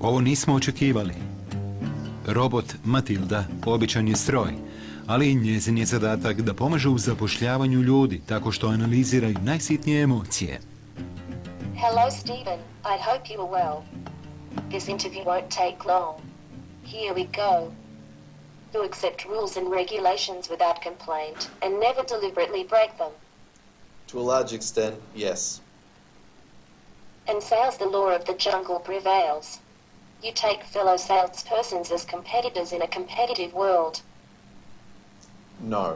Ovo nismo očekivali. Robot Matilda običan je stroj, ali i njezin je zadatak da pomaže u zapošljavanju ljudi tako što analiziraju najsitnije emocije. Hello, Stephen. I hope you are well. This interview won't take long. Here we go. To accept rules and regulations without complaint and never deliberately break them. To a large extent, yes. And sales, the law of the jungle prevails. You take fellow salespersons as competitors in a competitive world. No.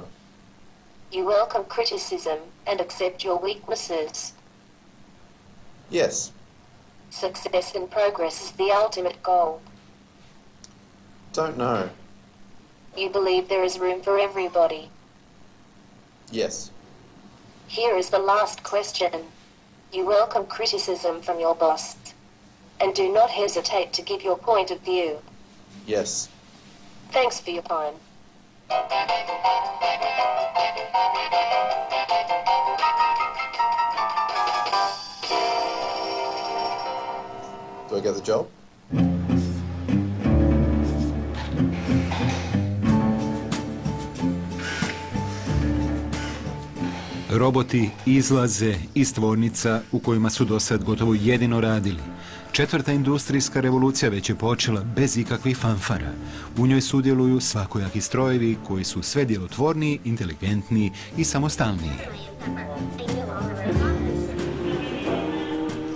You welcome criticism and accept your weaknesses. Yes. Success and progress is the ultimate goal. Don't know. You believe there is room for everybody. Yes. Here is the last question. You welcome criticism from your boss. And do not hesitate to give your point of view. Yes. Thanks for your time. Do I get the job? Roboti izlaze iz tvornica u kojima su do sad gotovo jedino radili. Četvrta industrijska revolucija već je počela bez ikakvih fanfara. U njoj sudjeluju svakojaki strojevi koji su sve djelotvorniji, inteligentniji i samostalniji.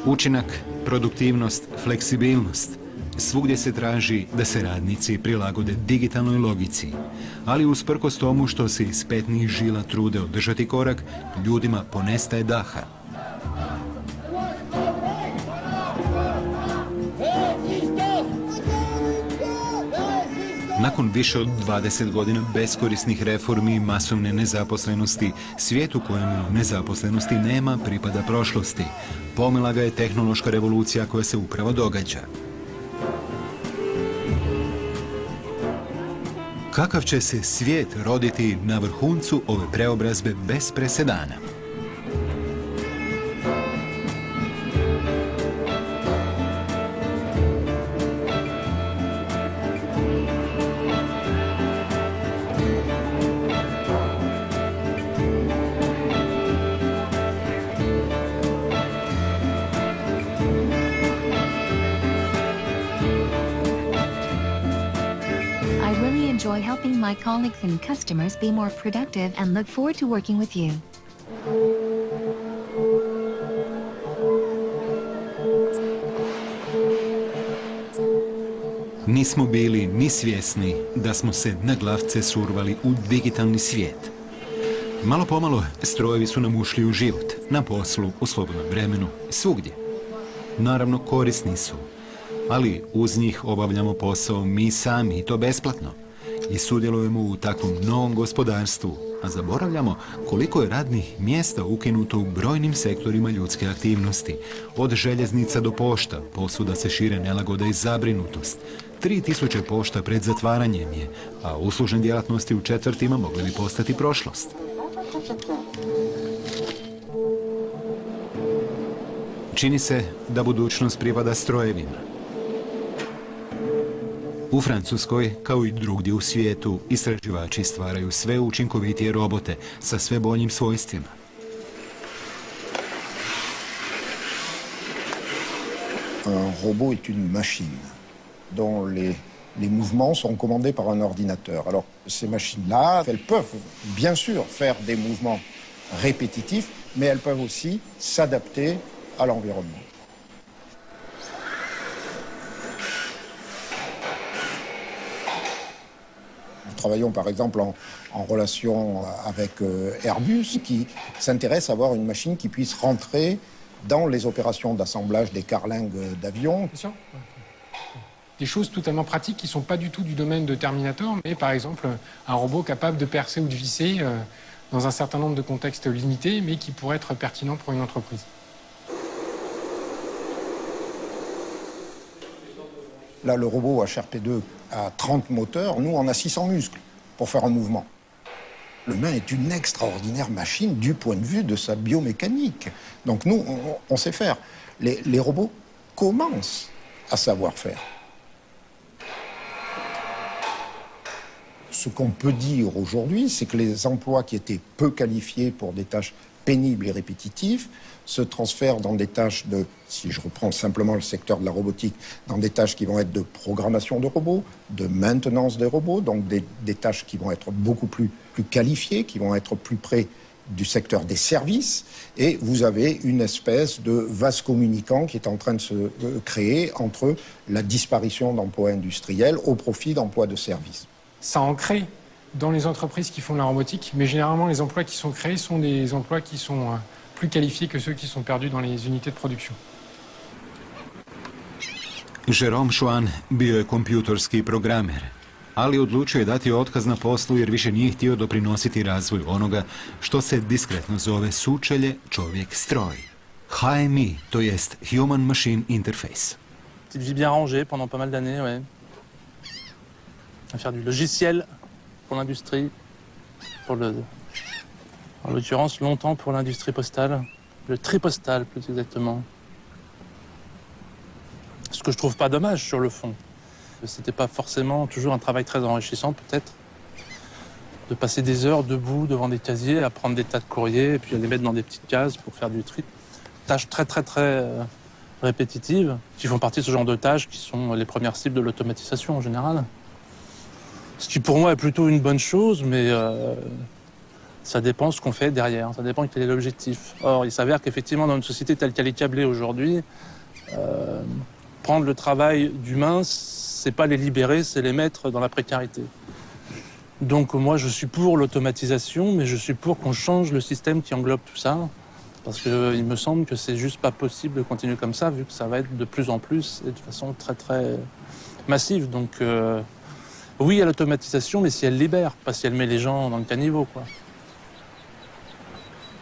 Učinak, produktivnost, fleksibilnost. Svugdje se traži da se radnici prilagode digitalnoj logici. Ali usprkos tomu što se iz petnih žila trude održati korak, ljudima ponestaje daha. Nakon više od 20 godina beskorisnih reformi i masovne nezaposlenosti, svijet u kojemu nezaposlenosti nema pripada prošlosti. Pomela ga je tehnološka revolucija koja se upravo događa. Kakav će se svijet roditi na vrhuncu ove preobrazbe bez presedana? Enjoy helping my colleagues and customers be more productive and look forward to working with you. Nismo bili ni svjesni da smo se na glavce survali u digitalni svijet. Malo pomalo strojevi su nam ušli u život, na poslu, u slobodnom vremenu, svugdje. Naravno korisni su, ali uz njih obavljamo posao mi sami i to besplatno. I sudjelujemo u takvom novom gospodarstvu, a zaboravljamo koliko je radnih mjesta ukinuto u brojnim sektorima ljudske aktivnosti. Od željeznica do pošta, posvuda se šire nelagoda i zabrinutost. 3000 pošta pred zatvaranjem je, a uslužne djelatnosti u četvrtima mogle bi postati prošlost. Čini se da budućnost pripada strojevima. U Francuskoj, kao i drugdje u svijetu, istraživači stvaraju sve učinkovitije robote sa sve boljim svojstvima. Un robot est une machine dont les mouvements sont commandés par un ordinateur. Alors, ces machines-là, elles peuvent bien sûr faire des mouvements répétitifs, mais elles peuvent aussi s'adapter à l'environnement. Nous travaillons par exemple en relation avec Airbus qui s'intéresse à avoir une machine qui puisse rentrer dans les opérations d'assemblage des carlingues d'avions. Des choses totalement pratiques qui ne sont pas du tout du domaine de Terminator, mais par exemple un robot capable de percer ou de visser dans un certain nombre de contextes limités, mais qui pourrait être pertinent pour une entreprise. Là, le robot HRP2 a 30 moteurs, nous, on a 600 muscles pour faire un mouvement. L'humain est une extraordinaire machine du point de vue de sa biomécanique. Donc nous, on sait faire. Les robots commencent à savoir faire. Ce qu'on peut dire aujourd'hui, c'est que les emplois qui étaient peu qualifiés pour des tâches pénibles et répétitives se transfèrent dans des tâches de, si je reprends simplement le secteur de la robotique, dans des tâches qui vont être de programmation de robots, de maintenance des robots, donc des tâches qui vont être beaucoup plus qualifiées, qui vont être plus près du secteur des services, et vous avez une espèce de vase communicant qui est en train de se créer entre la disparition d'emplois industriels au profit d'emplois de services. Ça en crée dans les entreprises qui font de la robotique, mais généralement les emplois qui sont créés sont des emplois qui sont plus qualifiés que ceux qui sont perdus dans les unités de production. Jerome Schwan bio je kompjutorski programer, ali odlučio je dati otkaz na poslu jer više nije htio doprinositi razvoju onoga što se diskretno zove sučelje čovjek-stroj. HMI, to jest Human Machine Interface. Petite vie bien rangée pendant pas mal d'années, ouais. À faire du logiciel pour l'industrie, en l'occurrence longtemps pour l'industrie postale, le tri-postal plus exactement. Ce que je trouve pas dommage sur le fond. C'était pas forcément toujours un travail très enrichissant peut-être, de passer des heures debout devant des casiers, à prendre des tas de courriers et puis à les mettre dans des petites cases pour faire du tri. Tâches très répétitives, qui font partie de ce genre de tâches qui sont les premières cibles de l'automatisation en général. Ce qui pour moi est plutôt une bonne chose, mais ça dépend ce qu'on fait derrière, ça dépend quel est l'objectif. Or, il s'avère qu'effectivement, dans une société telle qu'elle est câblée aujourd'hui, prendre le travail d'humain, c'est pas les libérer, c'est les mettre dans la précarité. Donc moi, je suis pour l'automatisation, mais je suis pour qu'on change le système qui englobe tout ça, parce qu'il me semble que c'est juste pas possible de continuer comme ça, vu que ça va être de plus en plus et de façon très massive. Donc oui à l'automatisation, mais si elle libère, pas si elle met les gens dans le caniveau, quoi.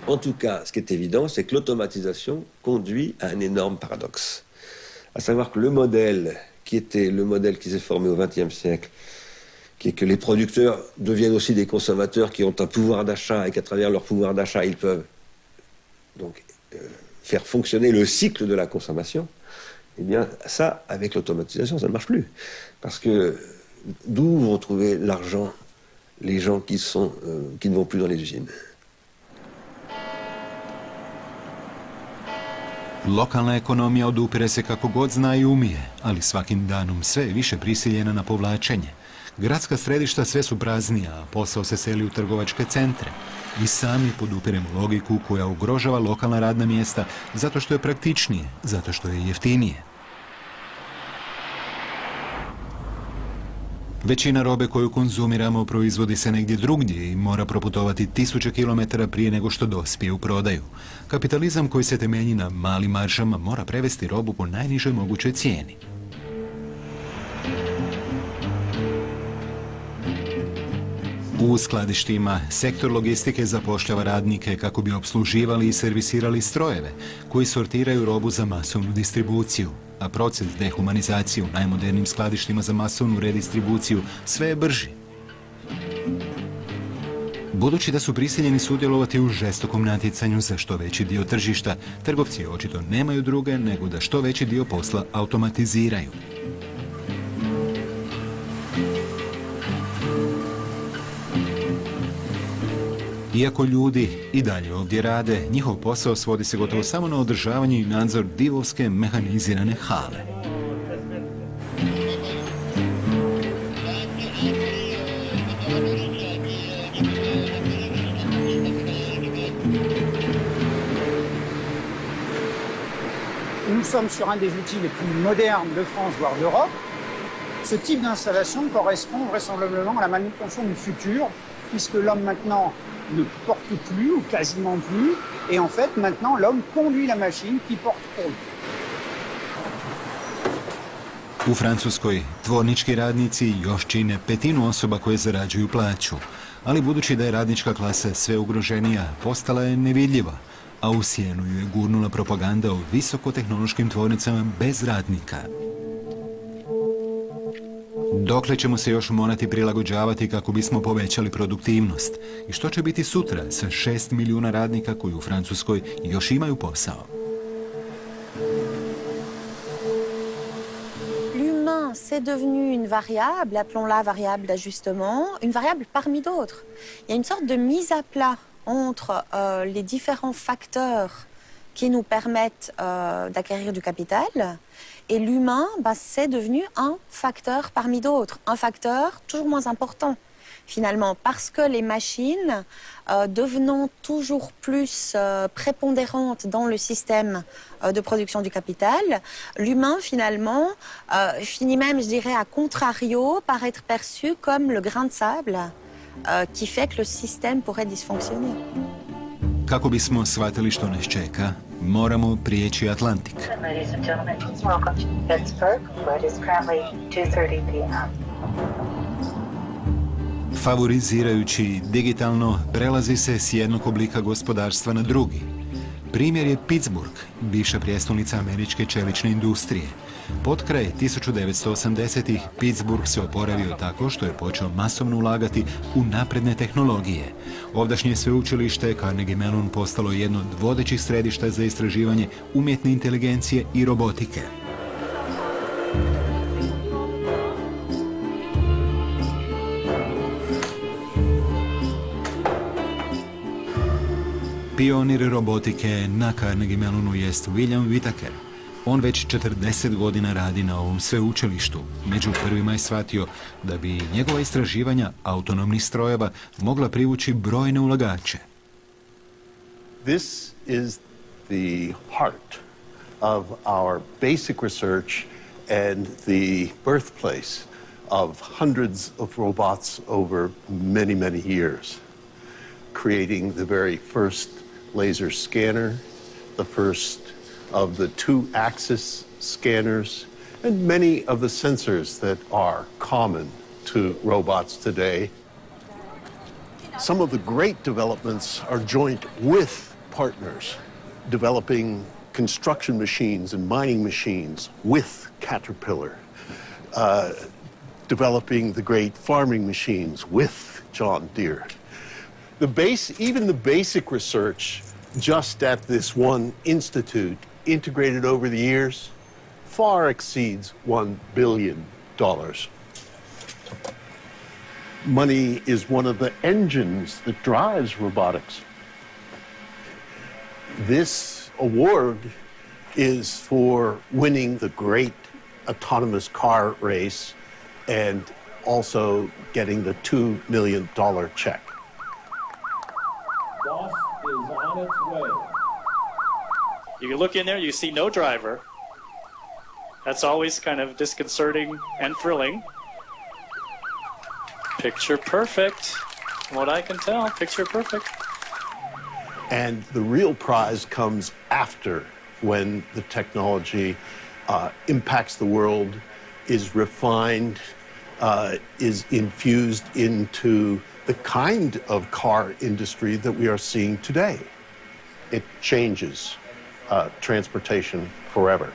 En tout cas, ce qui est évident, c'est que l'automatisation conduit à un énorme paradoxe. À savoir que le modèle qui était le modèle qui s'est formé au XXe siècle, qui est que les producteurs deviennent aussi des consommateurs qui ont un pouvoir d'achat et qu'à travers leur pouvoir d'achat, ils peuvent donc faire fonctionner le cycle de la consommation, eh bien ça, avec l'automatisation, ça ne marche plus. Parce que d'où vont trouver l'argent les gens qui ne vont plus dans les usines? Lokalna ekonomija odupire se kako god zna i umije, ali svakim danom sve je više prisiljena na povlačenje. Gradska središta sve su praznija, a posao se seli u trgovačke centre. I sami podupiremo logiku koja ugrožava lokalna radna mjesta zato što je praktičnije, zato što je jeftinije. Većina robe koju konzumiramo proizvodi se negdje drugdje i mora proputovati 1000 kilometara prije nego što dospije u prodaju. Kapitalizam koji se temelji na malim maržama mora prevesti robu po najnižoj mogućoj cijeni. U skladištima sektor logistike zapošljava radnike kako bi opsluživali i servisirali strojeve koji sortiraju robu za masovnu distribuciju, a proces dehumanizacije u najmodernijim skladištima za masovnu redistribuciju sve je brži. Budući da su prisiljeni sudjelovati u žestokom natjecanju za što veći dio tržišta, trgovci očito nemaju druge nego da što veći dio posla automatiziraju. Iako ljudi i dalje ovdje rade, njihov posao svodi se gotovo samo na održavanje i nadzor divovske mehanizirane hale. Nous sommes sur un des outils les plus modernes de France, voire d'Europe. Ce type d'installation correspond vraisemblablement à la manutention du futur, puisque l'homme maintenant ne porte plus ou quasiment plus, et en fait maintenant l'homme conduit la machine qui porte pour lui. U Francuskoj tvornički radnici još čine petinu osoba koje zarađuju plaću, ali budući da je radnička klasa sve ugroženija, postala je nevidljiva, a u sjenu ju je gurnula propaganda o visokotehnološkim tvornicama bez radnika. Dokle ćemo se još morati prilagođavati kako bismo povećali produktivnost? I što će biti sutra sa 6 milijuna radnika koji u Francuskoj još imaju posao? L'humain c'est devenu une variable, appelons-la variable d'ajustement, une variable parmi d'autres. Il y a une sorte de mise à plat entre les différents facteurs qui nous permettent d'acquérir du capital. Et l'humain, c'est devenu un facteur parmi d'autres, un facteur toujours moins important. Finalement, parce que les machines, devenant toujours plus prépondérantes dans le système de production du capital, l'humain, finalement, finit même, je dirais, à contrario, par être perçu comme le grain de sable qui fait que le système pourrait dysfonctionner. Kako bismo shvatili što nas čeka, moramo prijeći Atlantik. Ladies and gentlemen, welcome to Pittsburgh, where it is currently 2:30 p.m. Favorizirajući digitalno, prelazi se s jednog oblika gospodarstva na drugi. Primjer je Pittsburgh, bivša prijestolnica američke čelične industrije. Pod kraj 1980-ih Pittsburgh se oporavio tako što je počeo masovno ulagati u napredne tehnologije. Ovdašnje sveučilište Carnegie Mellon postalo jedno od vodećih središta za istraživanje umjetne inteligencije i robotike. Pionir robotike na Carnegie Mellonu jest William Whitaker. On već 40 godina radi na ovom sveučilištu. Među prvima je shvatio da bi njegova istraživanja autonomnih strojeva mogla privući brojne ulagače. This is the heart of our basic research and the birthplace of hundreds of robots over many, many years, creating the very first laser scanner, the first of the two-axis scanners, and many of the sensors that are common to robots today. Some of the great developments are joint with partners, developing construction machines and mining machines with Caterpillar, developing the great farming machines with John Deere. Even the basic research just at this one institute, integrated over the years, far exceeds $1 billion. Money is one of the engines that drives robotics. This award is for winning the great autonomous car race and also getting the $2 million check. Boss is on its way. You can look in there, you see no driver. That's always kind of disconcerting and thrilling. Picture perfect. From what I can tell, picture perfect. And the real prize comes after, when the technology impacts the world, is refined, is infused into the kind of car industry that we are seeing today. It changes transportation forever.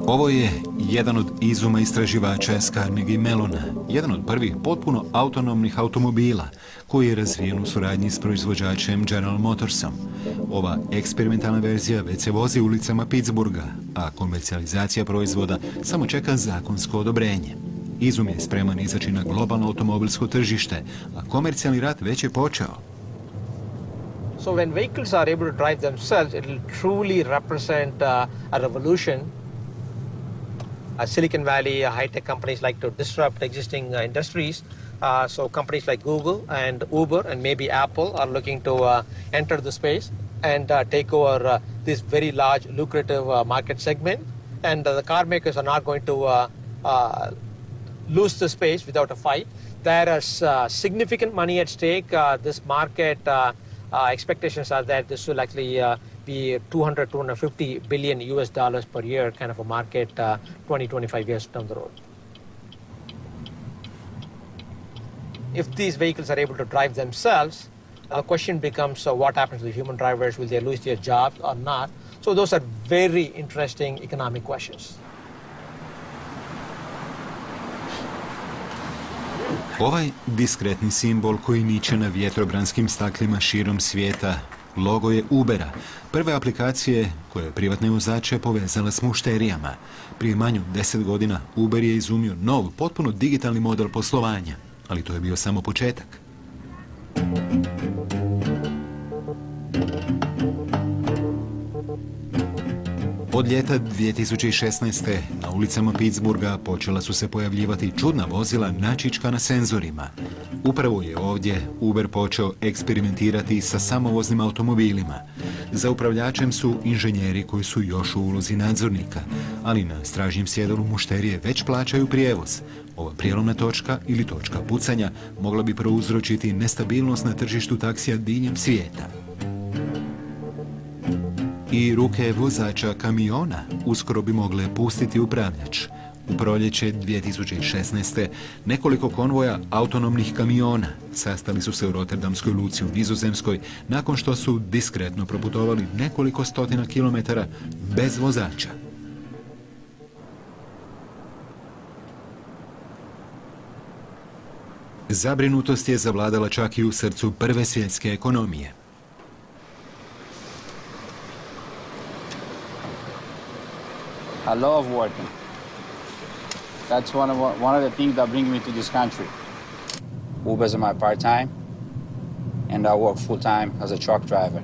Ovo je jedan od izuma istraživača s Carnegie Mellona, jedan od prvih potpuno autonomnih automobila koji je razvijen u suradnji s proizvođačem General Motorsom. Ova eksperimentalna verzija već se vozi ulicama Pittsburgha, a komercijalizacija proizvoda samo čeka zakonsko odobrenje. Izum je spreman izaći na globalno automobilsko tržište, a komercijalni rat već je počeo. So when vehicles are able to drive themselves, it will truly represent a revolution. Silicon Valley, high-tech companies like to disrupt existing industries. So companies like Google and Uber and maybe Apple are looking to enter the space and take over this very large, lucrative market segment. And the car makers are not going to lose the space without a fight. There is significant money at stake. This market expectations are that this will actually be 250 billion US dollars per year kind of a market 20-25 years down the road. If these vehicles are able to drive themselves, the question becomes what happens to the human drivers? Will they lose their jobs or not? So those are very interesting economic questions. Ovaj diskretni simbol koji niče na vjetrobranskim staklima širom svijeta logo je Ubera, prve aplikacije koje privatne vozače povezala s mušterijama. Prije manje od 10 godina Uber je izumio nov, potpuno digitalni model poslovanja, ali to je bio samo početak. Od ljeta 2016. na ulicama Pittsburgha počela su se pojavljivati čudna vozila načičkana senzorima. Upravo je ovdje Uber počeo eksperimentirati sa samovoznim automobilima. Za upravljačem su inženjeri koji su još u ulozi nadzornika, ali na stražnjem sjedalu mušterije već plaćaju prijevoz. Ova prijelomna točka ili točka pucanja mogla bi prouzročiti nestabilnost na tržištu taksija diljem svijeta. I ruke vozača kamiona uskoro bi mogle pustiti upravljač. U proljeće 2016. nekoliko konvoja autonomnih kamiona sastali su se u Rotterdamskoj luci u Nizozemskoj nakon što su diskretno proputovali nekoliko stotina kilometara bez vozača. Zabrinutost je zavladala čak i u srcu prve svjetske ekonomije. I love working. That's one of the things that bring me to this country. Uber's my part-time, and I work full-time as a truck driver.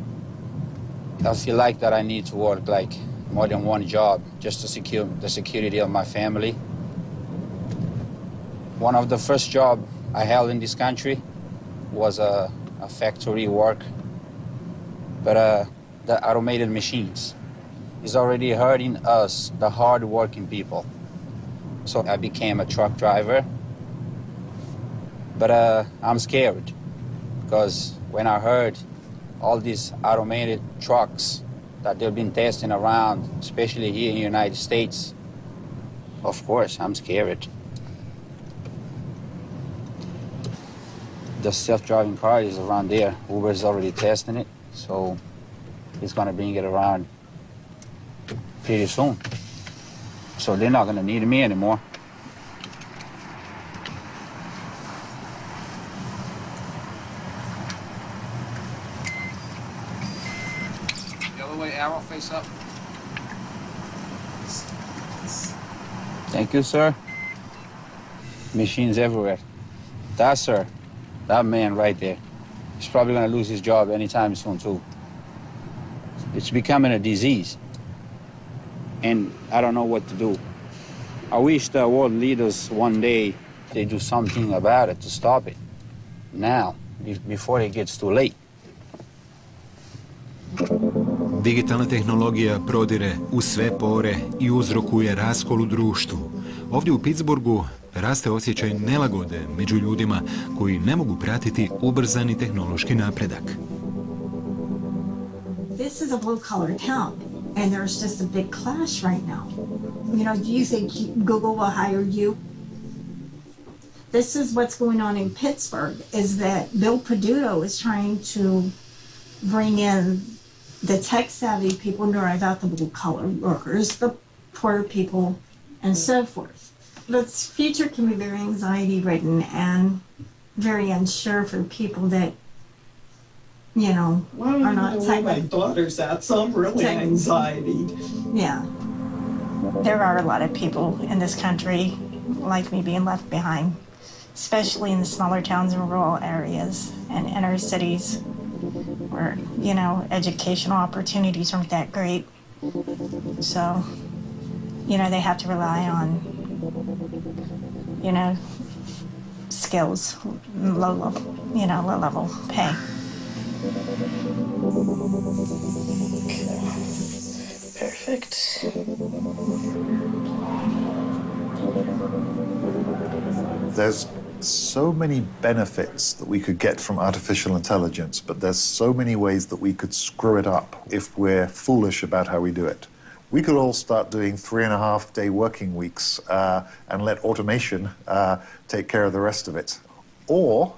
I feel like that I need to work like more than one job just to secure the security of my family. One of the first job I held in this country was a factory work, but the automated machines is already hurting us, the hard-working people. So I became a truck driver, but I'm scared because when I heard all these automated trucks that they've been testing around, especially here in the United States, of course, I'm scared. The self-driving car is around there. Uber's already testing it, so it's gonna bring it around pretty soon. So they're not gonna need me anymore. The other way, arrow face up. Thank you, sir. Machines everywhere. That, sir, that man right there, he's probably gonna lose his job anytime soon, too. It's becoming a disease. And I don't know what to do. I wish the world leaders one day they do something about it to stop it. Now, before it gets too late. Digitalna tehnologija prodire u sve pore i uzrokuje raskol u društvu. Ovdje u Pittsburghu raste osjećaj nelagode među ljudima koji ne mogu pratiti ubrzani tehnološki napredak. This is a blue-collar town. And there's just a big clash right now. You know, do you think Google will hire you? This is what's going on in Pittsburgh, is that Bill Peduto is trying to bring in the tech-savvy people and drive out the blue-collar workers, the poor people, and so forth. The future can be very anxiety-ridden and very unsure for people that you know, are not my daughter's at some really anxiety. Yeah. There are a lot of people in this country like me being left behind, especially in the smaller towns and rural areas and inner cities where, you know, educational opportunities aren't that great. So, you know, they have to rely on, you know, skills, low level pay. Okay. Perfect. There's so many benefits that we could get from artificial intelligence, but there's so many ways that we could screw it up if we're foolish about how we do it. We could all start doing 3.5-day working weeks and let automation take care of the rest of it. Or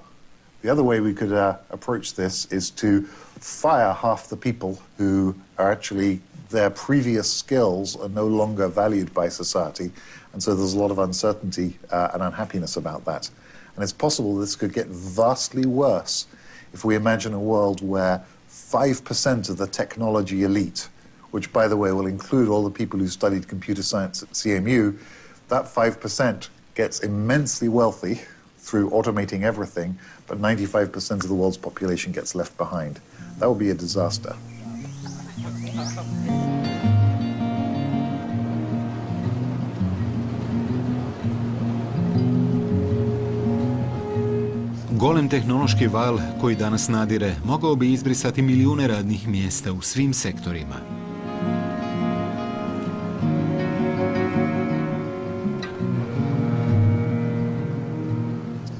the other way we could approach this is to fire half the people who are actually, their previous skills are no longer valued by society, and so there's a lot of uncertainty and unhappiness about that. And it's possible this could get vastly worse if we imagine a world where 5% of the technology elite, which, by the way, will include all the people who studied computer science at CMU, that 5% gets immensely wealthy through automating everything, but 95% of the world's population gets left behind. That would be a disaster. Golem tehnološki val koji danas nadire mogao bi izbrisati milijune radnih mjesta u svim sektorima.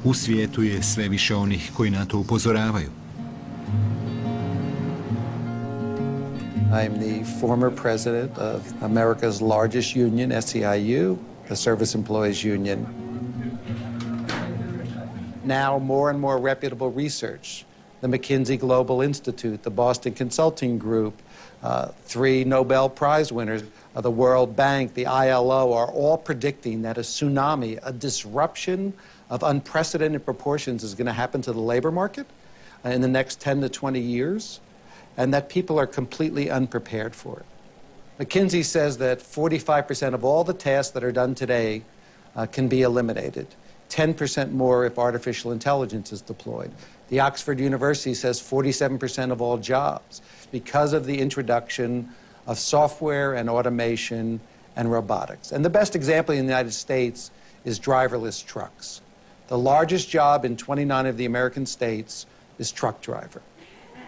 U svijetu je sve više onih koji na to upozoravaju. I'm the former president of America's largest union, SEIU, the Service Employees Union. Now, more and more reputable research, the McKinsey Global Institute, the Boston Consulting Group, 3 Nobel Prize winners, the World Bank, the ILO, are all predicting that a tsunami, a disruption of unprecedented proportions is going to happen to the labor market in the next 10 to 20 years, and that people are completely unprepared for it. McKinsey says that 45% of all the tasks that are done today can be eliminated. 10% more if artificial intelligence is deployed. The Oxford University says 47% of all jobs because of the introduction of software and automation and robotics. And the best example in the United States is driverless trucks. The largest job in 29 of the American states is truck driver.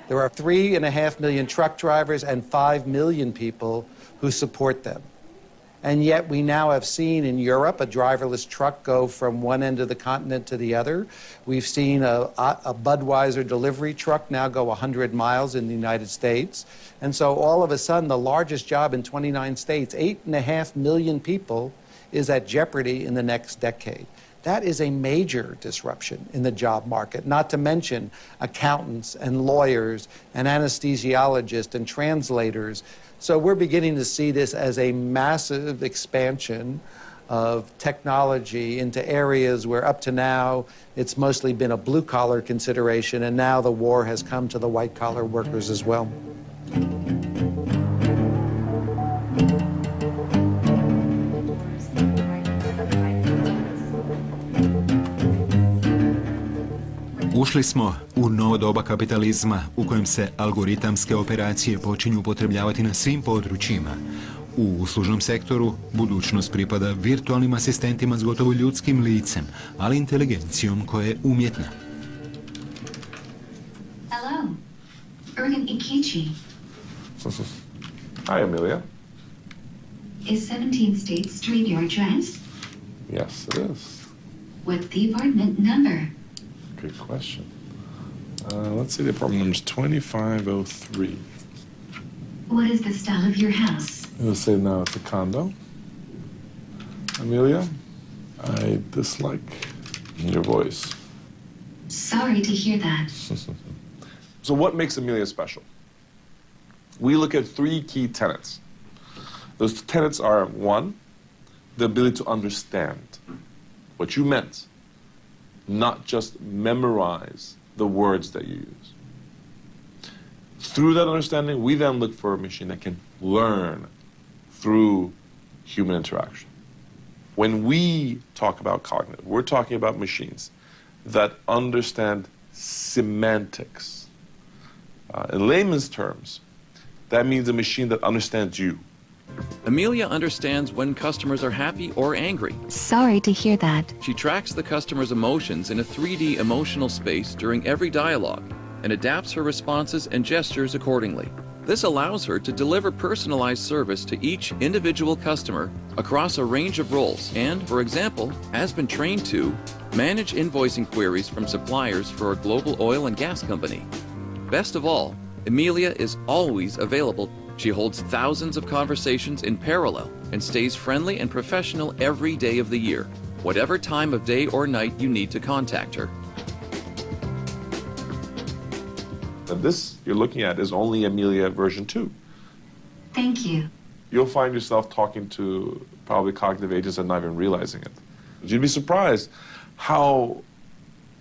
There are 3.5 million truck drivers and 5 million people who support them. And yet we now have seen in Europe a driverless truck go from one end of the continent to the other. We've seen a Budweiser delivery truck now go 100 miles in the United States. And so all of a sudden, the largest job in 29 states, 8.5 million people, is at jeopardy in the next decade. That is a major disruption in the job market, not to mention accountants and lawyers and anesthesiologists and translators. So we're beginning to see this as a massive expansion of technology into areas where up to now it's mostly been a blue-collar consideration, and now the war has come to the white-collar workers as well. Ušli smo u novo doba kapitalizma u kojem se algoritamske operacije počinju upotrebljavati na svim područjima. U uslužnom sektoru budućnost pripada virtualnim asistentima s gotovo ljudskim licem, ali inteligencijom koja je umjetna. Hello, Ergen Ikichi. Hi, Amelia. Is 17th State Street your address? Yes, it is. What's the apartment number? Good question. Let's see, the apartment number is 2503. What is the style of your house? Let's say now it's a condo. Amelia, I dislike your voice. Sorry to hear that. So what makes Amelia special? We look at 3 key tenets. Those tenets are, 1, the ability to understand what you meant, not just memorize the words that you use. Through that understanding, we then look for a machine that can learn through human interaction. When we talk about cognitive, we're talking about machines that understand semantics. In layman's terms, that means a machine that understands you. Amelia understands when customers are happy or angry. Sorry to hear that. She tracks the customer's emotions in a 3D emotional space during every dialogue and adapts her responses and gestures accordingly. This allows her to deliver personalized service to each individual customer across a range of roles and, for example, has been trained to manage invoicing queries from suppliers for a global oil and gas company. Best of all, Amelia is always available. She holds thousands of conversations in parallel and stays friendly and professional every day of the year, whatever time of day or night you need to contact her. And this you're looking at is only Amelia version 2. Thank you. You'll find yourself talking to probably cognitive agents and not even realizing it. You'd be surprised how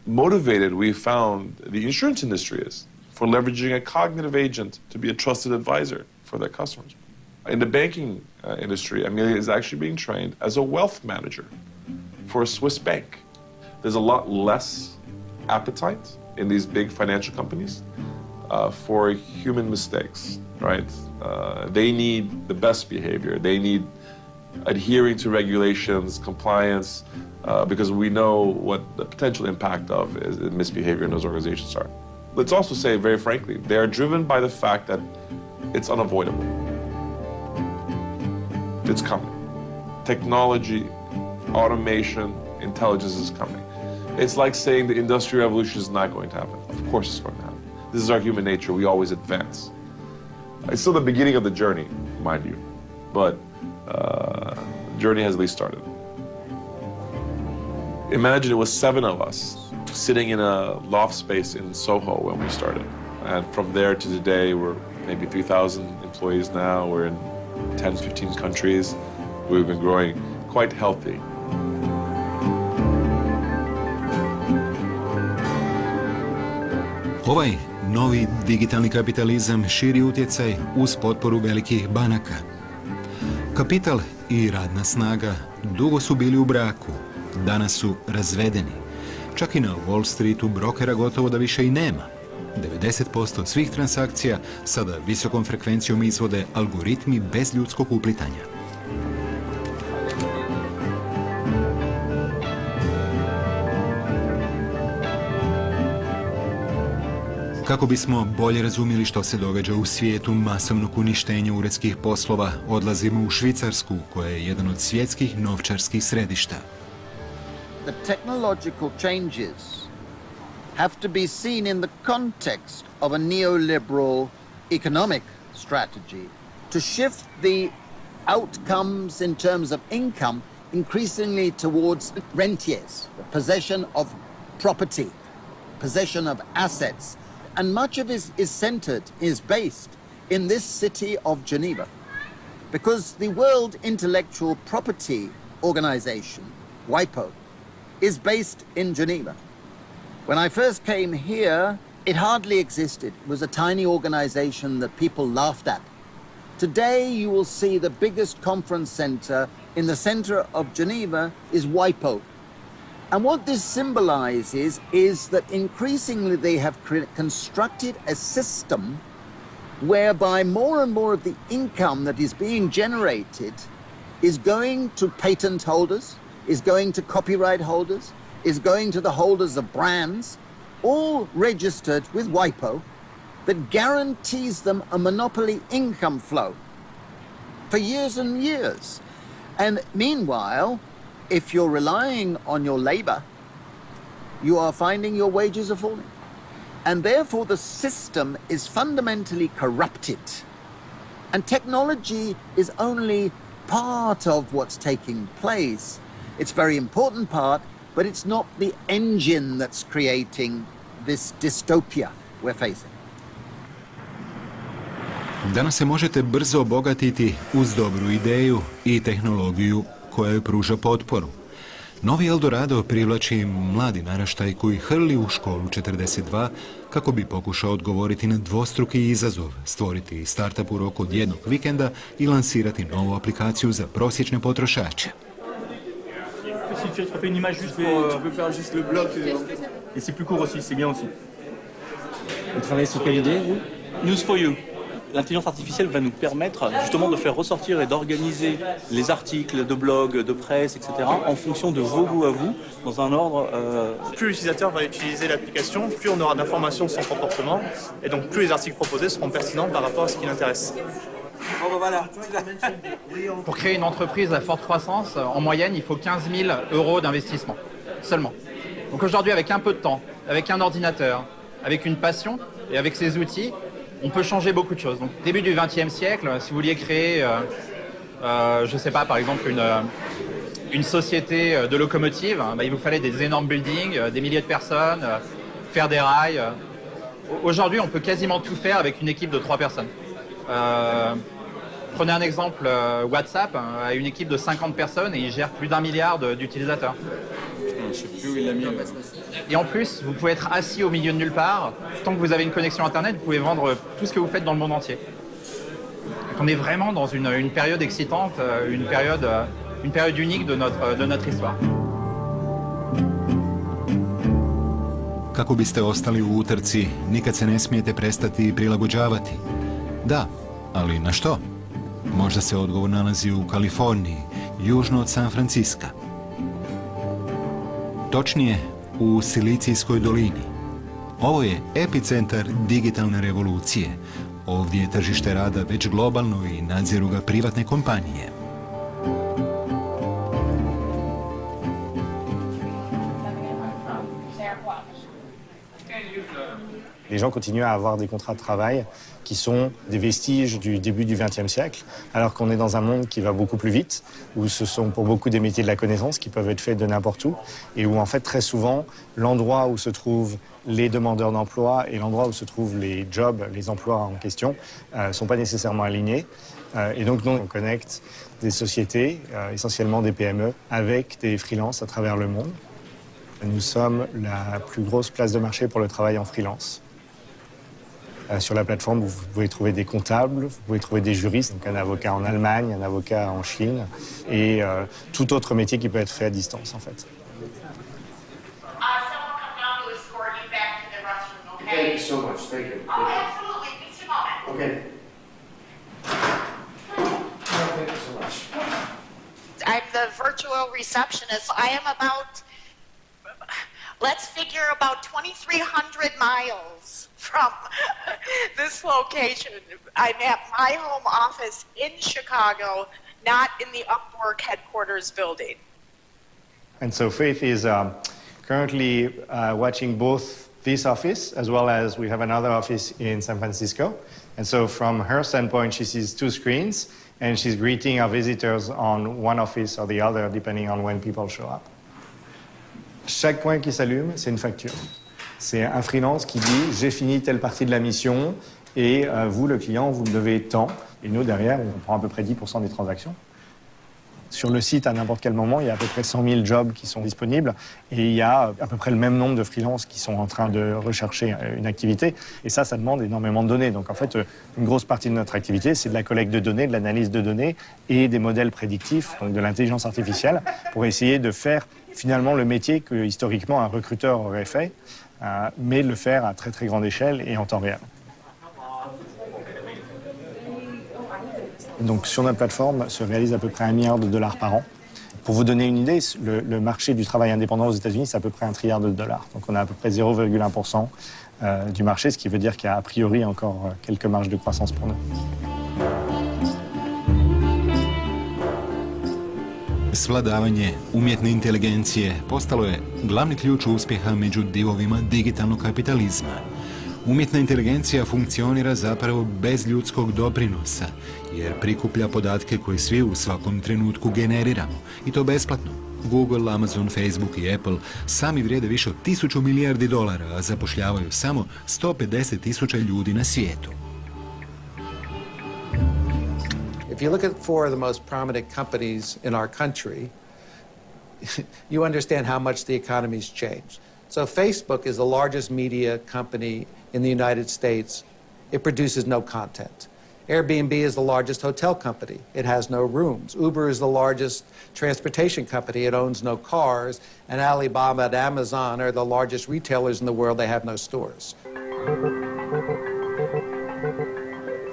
motivated we found the insurance industry is for leveraging a cognitive agent to be a trusted advisor for their customers. In the banking industry, Amelia is actually being trained as a wealth manager for a Swiss bank. There's a lot less appetite in these big financial companies for human mistakes, right? They need the best behavior. They need adhering to regulations, compliance, because we know what the potential impact of misbehavior in those organizations are. Let's also say, very frankly, they are driven by the fact that it's unavoidable. It's coming. Technology, automation, intelligence is coming. It's like saying the Industrial Revolution is not going to happen. Of course it's going to happen. This is our human nature. We always advance. It's still the beginning of the journey, mind you, but the journey has at least started. Imagine it was 7 of us sitting in a loft space in Soho when we started. And from there to today, we're maybe 3,000 employees now. We're in 10, 15 countries. We've been growing quite healthy. Ovaj novi digitalni kapitalizam širi utjecaj uz potporu velikih banaka. Kapital i radna snaga dugo su bili u braku, danas su razvedeni. Čak i na Wall Streetu brokera gotovo da više i nema. 90% svih transakcija sada visokom frekvencijom izvode algoritmi bez ljudskog uplitanja. Kako bismo bolje razumjeli što se događa u svijetu masovnog uništenja uredskih poslova, odlazimo u Švicarsku, koja je jedan od svjetskih novčarskih središta. The technological changes have to be seen in the context of a neoliberal economic strategy to shift the outcomes in terms of income increasingly towards rentiers, the possession of property, possession of assets. And much of it is centered, is based in this city of Geneva. Because the World Intellectual Property Organization, WIPO, is based in Geneva. When I first came here, it hardly existed. It was a tiny organization that people laughed at. Today, you will see the biggest conference center in the center of Geneva is WIPO. And what this symbolizes is that increasingly they have constructed a system whereby more and more of the income that is being generated is going to patent holders, is going to copyright holders, is going to the holders of brands, all registered with WIPO, that guarantees them a monopoly income flow for years and years. And meanwhile, if you're relying on your labor, you are finding your wages are falling. And therefore the system is fundamentally corrupted. And technology is only part of what's taking place. It's a very important part, but it's not the engine that's creating this dystopia we're facing. Danas se možete brzo obogatiti uz dobru ideju i tehnologiju koja joj pruža potporu. Novi Eldorado privlači mladi naraštaj koji hrli u školu 42 kako bi pokušao odgovoriti na dvostruki izazov, stvoriti startup u roku od jednog vikenda i lansirati novu aplikaciju za prosječne potrošače. Si tu fais une image juste pour... Tu peux faire juste le bloc. Et c'est plus court aussi, c'est bien aussi. Vous travaillez sur quelle idée, vous? News for You. L'intelligence artificielle va nous permettre justement de faire ressortir et d'organiser les articles de blog, de presse, etc. en fonction de vos goûts à vous, dans un ordre... Plus l'utilisateur va utiliser l'application, plus on aura d'informations sur son comportement, et donc plus les articles proposés seront pertinents par rapport à ce qui l'intéresse. Pour créer une entreprise à forte croissance, en moyenne, il faut 15 000 € d'investissement, seulement. Donc aujourd'hui, avec un peu de temps, avec un ordinateur, avec une passion et avec ces outils, on peut changer beaucoup de choses. Donc, début du XXe siècle, si vous vouliez créer, je ne sais pas, par exemple, une société de locomotives, il vous fallait des énormes buildings, des milliers de personnes, faire des rails. Aujourd'hui, on peut quasiment tout faire avec une équipe de 3 personnes. Prenez un exemple, WhatsApp a une équipe de 50 personnes et il gère plus d'1 milliard d'utilisateurs. je sais plus où il l'a mis. Et en plus, vous pouvez être assis au milieu de nulle part. Tant que vous avez une connexion Internet, vous pouvez vendre tout ce que vous faites dans le monde entier. Donc on est vraiment dans une période excitante, une période unique de notre histoire. Kako biste ostali u utrci, nikad se ne smijete prestati prilagođavati. Da, ali na što? Možda se odgovor nalazi u Kaliforniji, južno od San Franciska. Točnije, u Silicijskoj dolini. Ovo je epicentar digitalne revolucije. Ovdje je tržište rada već globalno i nadziru ga privatne kompanije. Les gens continuent à avoir des contrats de travail qui sont des vestiges du début du XXe siècle, alors qu'on est dans un monde qui va beaucoup plus vite, où ce sont pour beaucoup des métiers de la connaissance qui peuvent être faits de n'importe où, et où en fait très souvent l'endroit où se trouvent les demandeurs d'emploi et l'endroit où se trouvent les jobs, les emplois en question, sont pas nécessairement alignés. Et donc nous, on connecte des sociétés, essentiellement des PME, avec des freelances à travers le monde. Nous sommes la plus grosse place de marché pour le travail en freelance. Sur la plateforme, vous pouvez trouver des comptables, vous pouvez trouver des juristes, donc un avocat en Allemagne, un avocat en Chine, et tout autre métier qui peut être fait à distance, en fait. Thank you so much. Thank you. Oh, absolutely. Just a moment. Okay. Thank you so much. I'm the virtual receptionist. I am about, let's figure about 2,300 miles from this location. I'm at my home office in Chicago, not in the Upwork headquarters building. And so Faith is currently watching both this office, as well as we have another office in San Francisco. And so from her standpoint, she sees two screens, and she's greeting our visitors on one office or the other, depending on when people show up. Chaque point qui s'allume, c'est une facture. C'est un freelance qui dit « j'ai fini telle partie de la mission, et vous, le client, vous me devez tant ». Et nous, derrière, on prend à peu près 10% des transactions. Sur le site, à n'importe quel moment, il y a à peu près 100 000 jobs qui sont disponibles et il y a à peu près le même nombre de freelances qui sont en train de rechercher une activité. Et ça demande énormément de données. Donc en fait, une grosse partie de notre activité, c'est de la collecte de données, de l'analyse de données et des modèles prédictifs, donc de l'intelligence artificielle, pour essayer de faire finalement le métier que historiquement un recruteur aurait fait, mais le faire à très très grande échelle et en temps réel. Donc sur notre plateforme se réalise à peu près $1 milliard par an. Pour vous donner une idée, le marché du travail indépendant aux États-Unis, c'est à peu près $1 trillion. Donc on a à peu près 0,1% du marché, ce qui veut dire qu'il y a a priori encore quelques marges de croissance pour nous. Svladavanje umjetne inteligencije postalo je glavni ključ uspjeha među divovima digitalnog kapitalizma. Umjetna inteligencija funkcionira zapravo bez ljudskog doprinosa, jer prikuplja podatke koje svi u svakom trenutku generiramo, i to besplatno. Google, Amazon, Facebook i Apple sami vrijede više od $1.000 milijardi, a zapošljavaju samo 150.000 ljudi na svijetu. If you look at 4 of the most prominent companies in our country, you understand how much the economy's changed. So Facebook is the largest media company in the United States. It produces no content. Airbnb is the largest hotel company. It has no rooms. Uber is the largest transportation company. It owns no cars. And Alibaba and Amazon are the largest retailers in the world. They have no stores.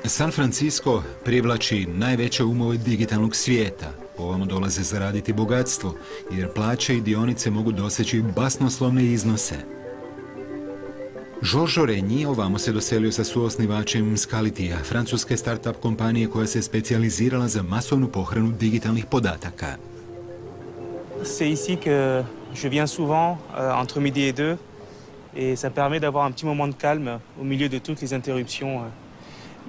San Francisco privlači najveće umove digitalnog svijeta. Ovamo dolaze zaraditi bogatstvo, jer plaće i dionice mogu doseći basnoslovne iznose. Giorgio Regni ovamo se doselio sa suosnivačem Scalitija, francuske start-up kompanije koja se specijalizirala za masovnu pohranu digitalnih podataka. C'est ici que je viens souvent, entre midi et 2, et ça permet d'avoir un petit moment de calme au milieu de toutes les interruptions,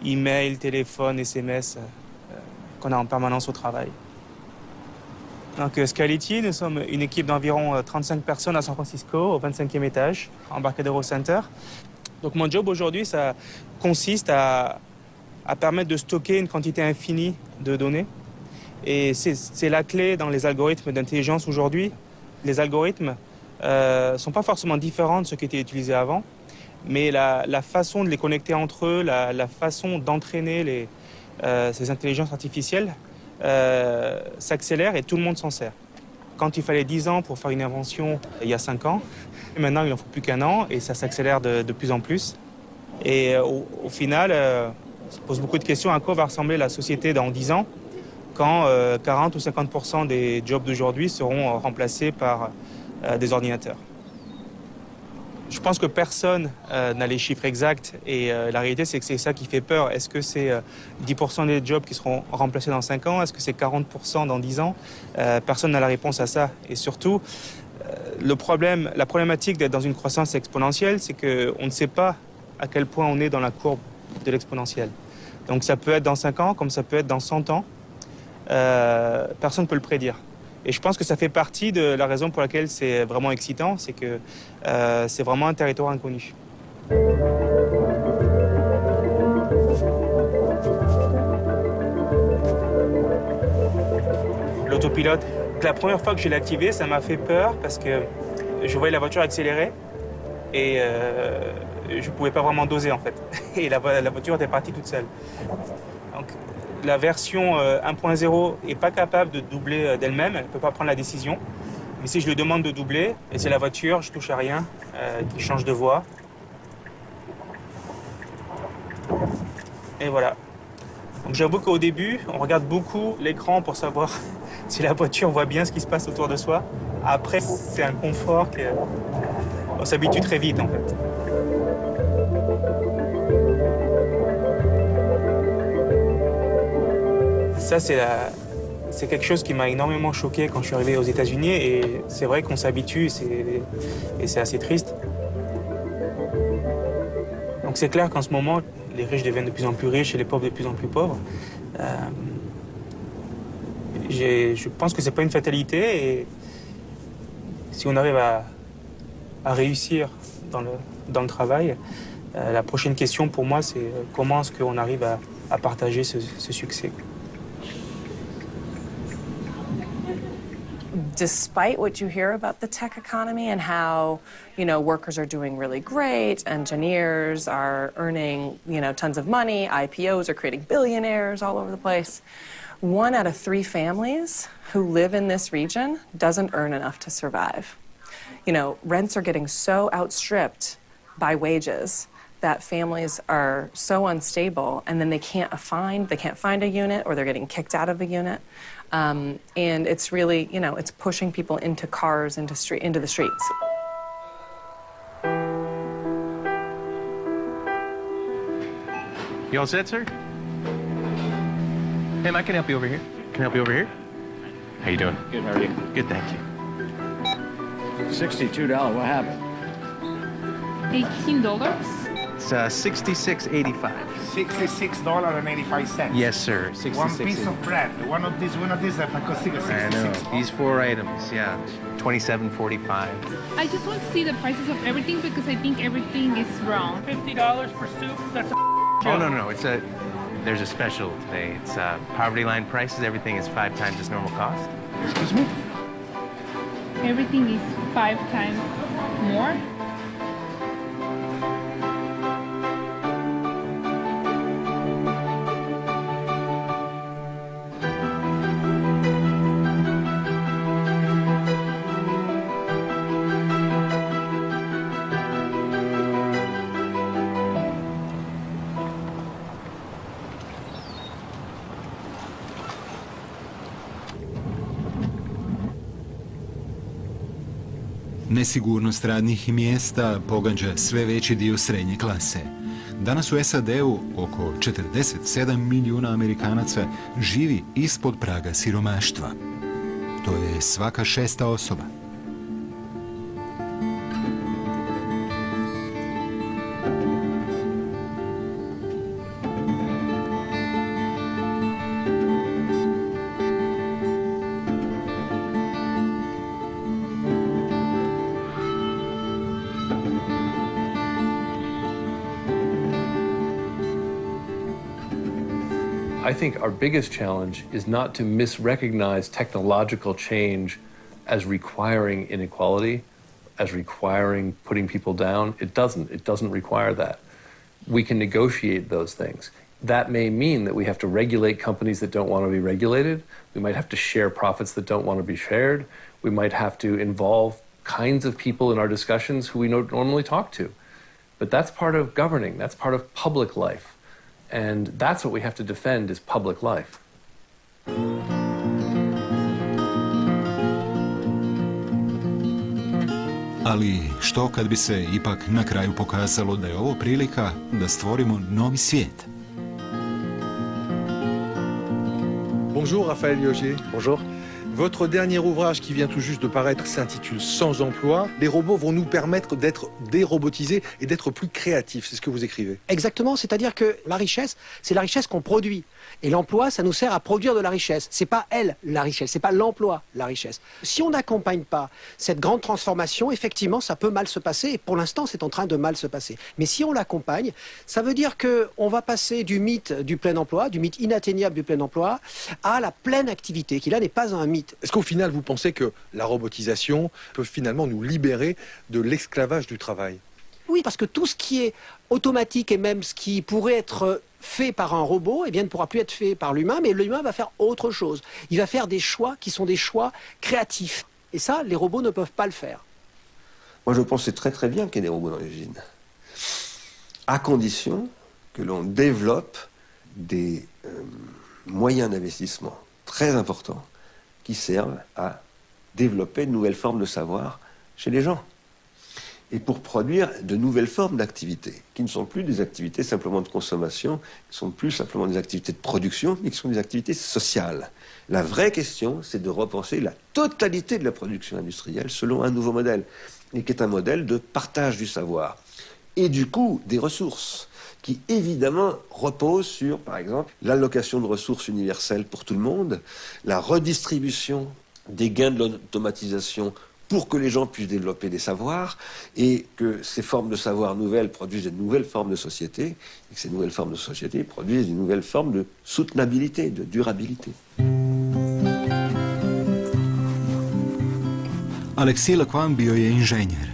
email, téléphone, SMS, qu'on a en permanence au travail. Donc Scality, nous sommes une équipe d'environ 35 personnes à San Francisco, au 25e étage, Embarcadero Center. Donc mon job aujourd'hui, ça consiste à permettre de stocker une quantité infinie de données. Et c'est la clé dans les algorithmes d'intelligence aujourd'hui. Les algorithmes sont pas forcément différents de ceux qui étaient utilisés avant, mais la façon de les connecter entre eux, la façon d'entraîner ces intelligences artificielles s'accélère et tout le monde s'en sert. Quand il fallait 10 ans pour faire une invention il y a 5 ans, maintenant il n'en faut plus qu'1 an et ça s'accélère de plus en plus. Et au final, ça pose beaucoup de questions à quoi va ressembler la société dans 10 ans quand 40 ou 50% des jobs d'aujourd'hui seront remplacés par des ordinateurs. Je pense que personne n'a les chiffres exacts et la réalité c'est que c'est ça qui fait peur. Est-ce que c'est 10% des jobs qui seront remplacés dans 5 ans? Est-ce que c'est 40% dans 10 ans? Personne n'a la réponse à ça. Et surtout, la problématique d'être dans une croissance exponentielle, c'est qu'on ne sait pas à quel point on est dans la courbe de l'exponentielle. Donc ça peut être dans 5 ans comme ça peut être dans 100 ans. Personne ne peut le prédire. Et je pense que ça fait partie de la raison pour laquelle c'est vraiment excitant, c'est que c'est vraiment un territoire inconnu. L'autopilote, la première fois que je l'ai activé, ça m'a fait peur parce que je voyais la voiture accélérer et je ne pouvais pas vraiment doser en fait. Et la voiture était partie toute seule. Donc, la version 1.0 n'est pas capable de doubler d'elle-même, elle ne peut pas prendre la décision. Mais si je lui demande de doubler, et c'est la voiture, je touche à rien, qui change de voie. Et voilà. Donc j'avoue qu'au début, on regarde beaucoup l'écran pour savoir si la voiture voit bien ce qui se passe autour de soi. Après, c'est un confort qu'on s'habitue très vite en fait. Ça, c'est quelque chose qui m'a énormément choqué quand je suis arrivé aux États-Unis et c'est vrai qu'on s'habitue et c'est assez triste. Donc c'est clair qu'en ce moment, les riches deviennent de plus en plus riches et les pauvres de plus en plus pauvres. Je pense que c'est pas une fatalité et si on arrive à réussir dans le travail, la prochaine question pour moi, c'est comment est-ce qu'on arrive à partager ce succès. Despite what you hear about the tech economy and how, workers are doing really great, engineers are earning, tons of money, IPOs are creating billionaires all over the place, 1 out of 3 families who live in this region doesn't earn enough to survive. Rents are getting so outstripped by wages that families are so unstable and then they can't find a unit or they're getting kicked out of a unit. And it's really, it's pushing people into cars, into the streets. You all set, sir? Hey, I can help you over here. Can I help you over here? How you doing? Good, how are you? Good, thank you. $62, what happened? $18? It's $66.85. $66.85. Yes, sir. 66. One piece of bread. One of these that cost $66. I know. These 4 items, yeah. $27.45. I just want to see the prices of everything because I think everything is wrong. $50 for soup? That's a Oh, no. There's a special today. It's poverty line prices. Everything is 5 times its normal cost. Excuse me? Everything is 5 times more? Nesigurnost radnih mjesta pogađa sve veći dio srednje klase. Danas u SAD-u oko 47 milijuna Amerikanaca živi ispod praga siromaštva. To je svaka 6. osoba. I think our biggest challenge is not to misrecognize technological change as requiring inequality, as requiring putting people down. It doesn't require that. We can negotiate those things. That may mean that we have to regulate companies that don't want to be regulated. We might have to share profits that don't want to be shared. We might have to involve kinds of people in our discussions who we don't normally talk to. But that's part of governing. That's part of public life. And that's what we have to defend is public life. Ali što kad bi se ipak na kraju pokazalo da je ovo prilika da stvorimo novi svijet? Bonjour Raphaël Liogier. Bonjour. Votre dernier ouvrage qui vient tout juste de paraître s'intitule Sans emploi. Les robots vont nous permettre d'être dérobotisés et d'être plus créatifs. C'est ce que vous écrivez. Exactement, c'est-à-dire que la richesse, c'est la richesse qu'on produit. Et l'emploi, ça nous sert à produire de la richesse. C'est pas elle, la richesse, c'est pas l'emploi, la richesse. Si on n'accompagne pas cette grande transformation, effectivement, ça peut mal se passer. Et pour l'instant, c'est en train de mal se passer. Mais si on l'accompagne, ça veut dire qu'on va passer du mythe du plein emploi, du mythe inatteignable du plein emploi, à la pleine activité, qui là n'est pas un mythe. Est-ce qu'au final, vous pensez que la robotisation peut finalement nous libérer de l'esclavage du travail? Oui, parce que tout ce qui est automatique et même ce qui pourrait être fait par un robot, eh bien, ne pourra plus être fait par l'humain, mais l'humain va faire autre chose. Il va faire des choix qui sont des choix créatifs. Et ça, les robots ne peuvent pas le faire. Moi, je pense que c'est très très bien qu'il y ait des robots dans les usines, à condition que l'on développe des moyens d'investissement très importants qui servent à développer de nouvelles formes de savoir chez les gens. Et pour produire de nouvelles formes d'activités, qui ne sont plus des activités simplement de consommation, qui ne sont plus simplement des activités de production, mais qui sont des activités sociales. La vraie question, c'est de repenser la totalité de la production industrielle selon un nouveau modèle, et qui est un modèle de partage du savoir. Et du coup, des ressources, qui évidemment repose sur, par exemple, l'allocation de ressources universelles pour tout le monde, la redistribution des gains de l'automatisation pour que les gens puissent développer des savoirs et que ces formes de savoir nouvelles produisent de nouvelles formes de société et que ces nouvelles formes de société produisent de nouvelles formes de soutenabilité, de durabilité. Aleksij Lekvan bio je inženjer.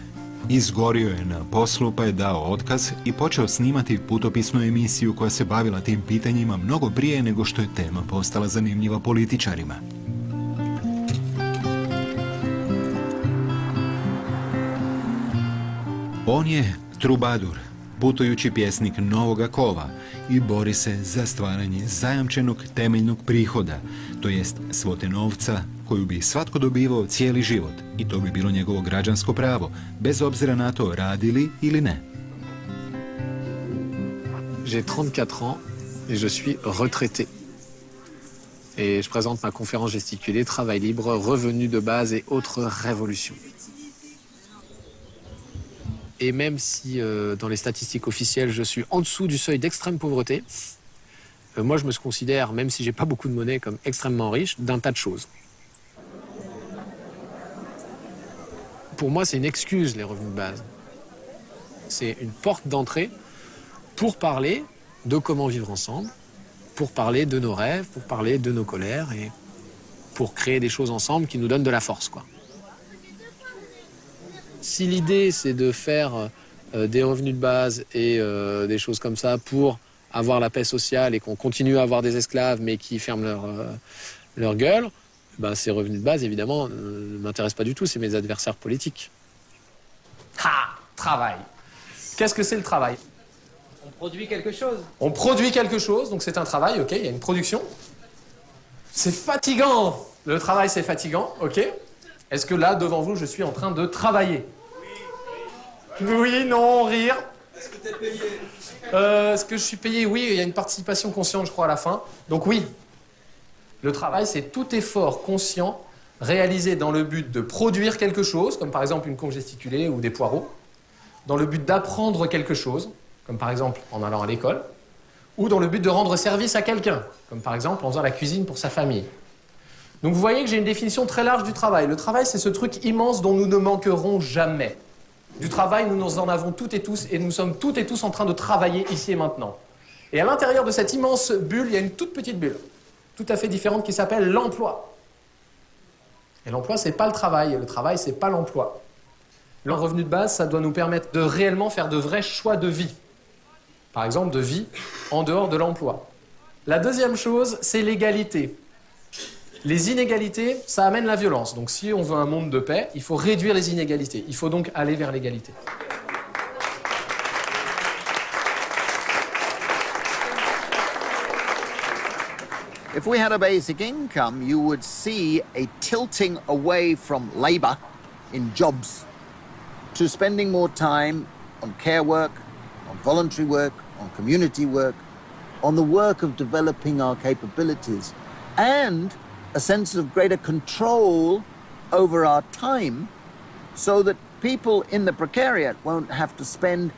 Izgorio je na poslu pa je dao otkaz i počeo snimati putopisnu emisiju koja se bavila tim pitanjima mnogo prije nego što je tema postala zanimljiva političarima. On je trubadur, putujući pjesnik novoga kova i bori se za stvaranje zajamčenog temeljnog prihoda, to jest svote novca koju bi svatko dobivao cijeli život i to bi bilo njegovo građansko pravo, bez obzira na to radili ili ne. J'ai 34 ans et je suis retraité. Et je présente ma conférence gesticulée Travail libre, revenus de base et autres révolutions. Et même si dans les statistiques officielles, je suis en dessous du seuil d'extrême pauvreté, moi je me considère, même si j'ai pas beaucoup de monnaie, comme extrêmement riche d'un tas de choses. Pour moi, c'est une excuse, les revenus de base. C'est une porte d'entrée pour parler de comment vivre ensemble, pour parler de nos rêves, pour parler de nos colères et pour créer des choses ensemble qui nous donnent de la force, quoi. Si l'idée, c'est de faire des revenus de base et des choses comme ça pour avoir la paix sociale et qu'on continue à avoir des esclaves mais qui ferment leur gueule, ben, ces revenus de base, évidemment, ne m'intéressent pas du tout. C'est mes adversaires politiques. Ah, travail. Qu'est-ce que c'est le travail? On produit quelque chose. On produit quelque chose, donc c'est un travail, ok, il y a une production. C'est fatigant. Le travail, c'est fatigant, ok. Est-ce que là, devant vous, je suis en train de travailler? Oui, non, rire. Est-ce que tu es payé? Est-ce que je suis payé? Oui, il y a une participation consciente, je crois, à la fin. Donc oui. Le travail, c'est tout effort conscient réalisé dans le but de produire quelque chose, comme par exemple une conche gesticulée ou des poireaux, dans le but d'apprendre quelque chose, comme par exemple en allant à l'école, ou dans le but de rendre service à quelqu'un, comme par exemple en faisant la cuisine pour sa famille. Donc vous voyez que j'ai une définition très large du travail. Le travail, c'est ce truc immense dont nous ne manquerons jamais. Du travail, nous en avons toutes et tous, et nous sommes toutes et tous en train de travailler ici et maintenant. Et à l'intérieur de cette immense bulle, il y a une toute petite bulle, tout à fait différente, qui s'appelle l'emploi. Et l'emploi, c'est pas le travail, c'est pas l'emploi. Le revenu de base, ça doit nous permettre de réellement faire de vrais choix de vie. Par exemple, de vie en dehors de l'emploi. La deuxième chose, c'est l'égalité. Les inégalités, ça amène la violence. Donc si on veut un monde de paix, il faut réduire les inégalités. Il faut donc aller vers l'égalité. If we had a basic income, you would see a tilting away from labor in jobs to spending more time on care work, on voluntary work, on community work, on the work of developing our capabilities, and a sense of greater control over our time so that people in the precariat won't have to spend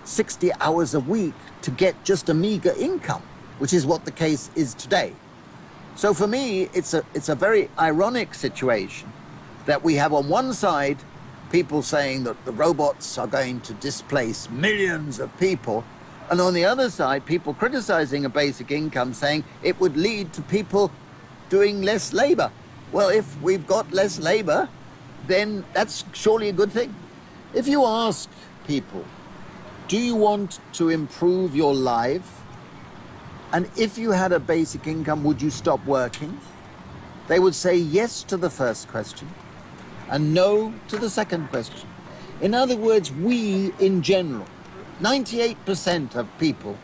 60 hours a week to get just a meager income, which is what the case is today. So for me, it's a very ironic situation that we have on one side people saying that the robots are going to displace millions of people, and on the other side, people criticizing a basic income saying it would lead to people doing less labor. Well, if we've got less labor, then that's surely a good thing. If you ask people, do you want to improve your life? And if you had a basic income, would you stop working? They would say yes to the first question and no to the second question. In other words, we in general, 98% of people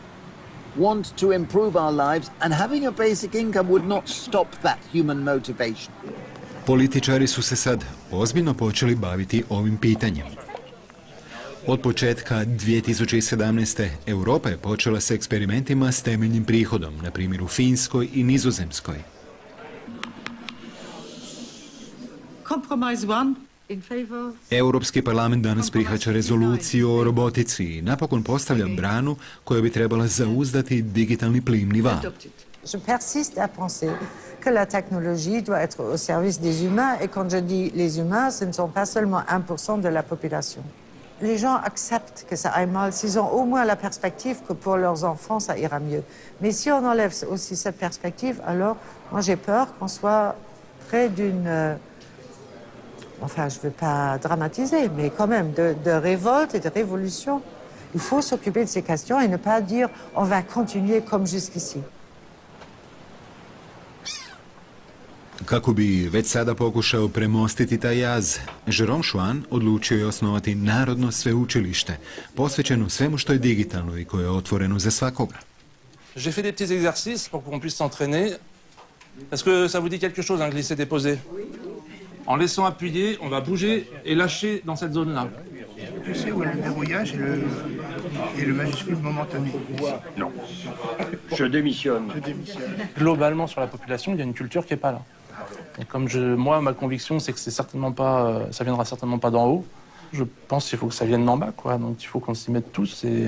want to improve our lives, and having a basic income would not stop that human motivation. Političari su se sad ozbiljno počeli baviti ovim pitanjem. Od početka 2017. Europa je počela s eksperimentima s temeljnim prihodom, na primjer u Finskoj i Nizozemskoj. Europski parlament danas prihvaća rezoluciju o robotici i napokon postavlja branu koja bi trebala zauzdati digitalni plimni val. Je persiste à penser que la technologie doit être au service des humains, et quand je dis les humains, ce ne sont pas seulement 1% de la population. Les gens acceptent que ça aille mal s'ils ont au moins la perspective que pour leurs enfants, ça ira mieux. Mais si on enlève aussi cette perspective, alors moi j'ai peur qu'on soit près d'une... enfin, je ne veux pas dramatiser, mais quand même, de révolte et de révolution. Il faut s'occuper de ces questions et ne pas dire on va continuer comme jusqu'ici. Kako bi već sada pokušao premostiti taj jaz, Jérôme Chouan odlučio je osnovati Narodno sveučilište, posvećeno svemu što je digitalno i koje je otvoreno za svakoga. J'ai fait des petits exercices pour qu'on puisse s'entraîner. Est-ce que ça vous dit quelque chose, hein, glisser, déposer? En laissant appuyer, on va bouger et lâcher dans cette zone-là. Tu sais où est le verrouillage et le majuscule momentané? Non. Je démissionne. Globalement, sur la population, il y a une culture qui n'est pas là. Et comme moi, ma conviction, c'est que c'est certainement pas, ça viendra certainement pas d'en haut. Je pense qu'il faut que ça vienne d'en bas, quoi. Donc il faut qu'on s'y mette tous. Et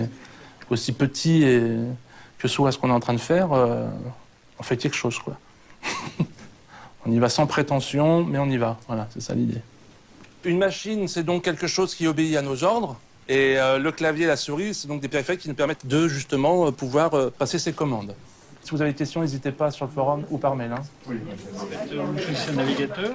aussi petit que soit ce qu'on est en train de faire, on fait quelque chose, quoi. On y va sans prétention, mais on y va. Voilà, c'est ça l'idée. Une machine, c'est donc quelque chose qui obéit à nos ordres. Et le clavier et la souris, c'est donc des périphériques qui nous permettent de, justement, pouvoir passer ces commandes. Si vous avez des questions, n'hésitez pas sur le forum ou par mail. Hein. Oui. C'est un navigateur?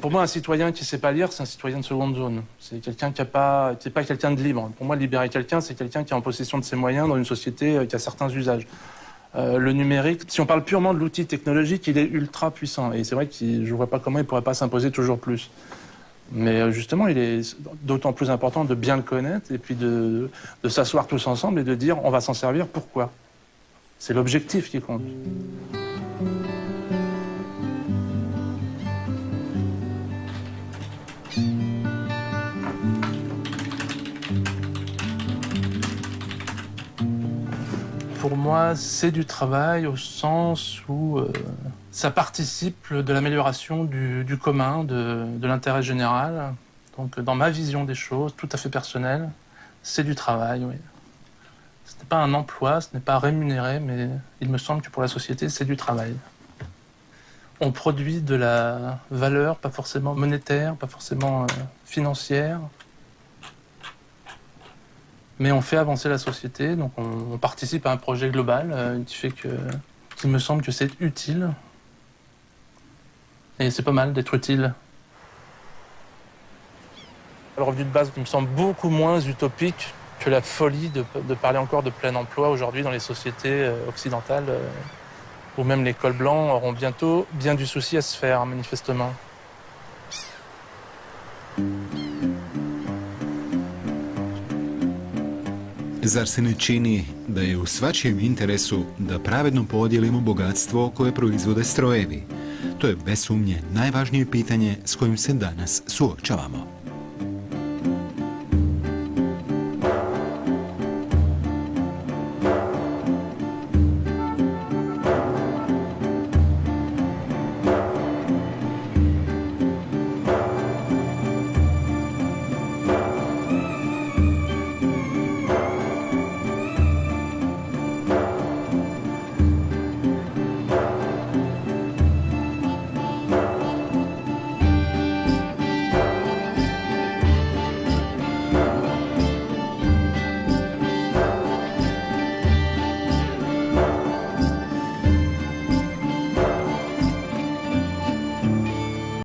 Pour moi, un citoyen qui ne sait pas lire, c'est un citoyen de seconde zone. C'est quelqu'un qui n'est pas quelqu'un de libre. Pour moi, libérer quelqu'un, c'est quelqu'un qui est en possession de ses moyens dans une société qui a certains usages. Le numérique, si on parle purement de l'outil technologique, il est ultra puissant. Et c'est vrai que je ne vois pas comment il ne pourrait pas s'imposer toujours plus. Mais justement, il est d'autant plus important de bien le connaître et puis de s'asseoir tous ensemble et de dire on va s'en servir, pourquoi? C'est l'objectif qui compte. Pour moi, c'est du travail au sens où ça participe de l'amélioration du commun, de l'intérêt général. Donc, dans ma vision des choses, tout à fait personnelle, c'est du travail, oui. Ce n'est pas un emploi, ce n'est pas rémunéré, mais il me semble que pour la société, c'est du travail. On produit de la valeur, pas forcément monétaire, pas forcément financière, mais on fait avancer la société, donc on participe à un projet global qui me semble que c'est utile. Et c'est pas mal d'être utile. Le revenu de base me semble beaucoup moins utopique que la folie de parler encore de plein emploi aujourd'hui dans les sociétés occidentales, où même les cols blancs auront bientôt bien du souci à se faire, manifestement. Zar se ne čini da je u svačijem interesu da pravedno podijelimo bogatstvo koje proizvode strojevi? To je bez sumnje najvažnije pitanje s kojim se danas suočavamo.